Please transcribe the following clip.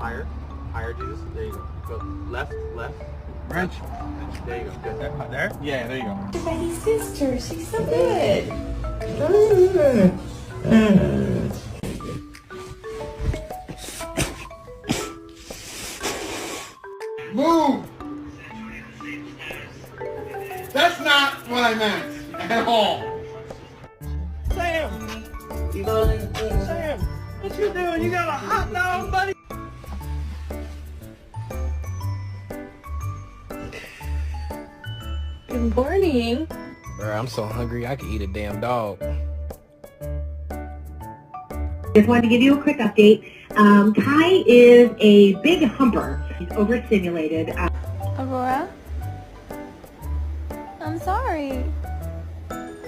higher. Higher, Jesus. There you go. Go left, left. Wrench. There you go. Good. There? Yeah, there you go. Your baby sister, she's so good. Move! That's not what I meant at all. Sam! Sam, what you doing? You got a hot dog, buddy? Good morning. Bro, I'm so hungry I could eat a damn dog. Just wanted to give you a quick update. Kai is a big humper. He's overstimulated. Aurora? I'm sorry.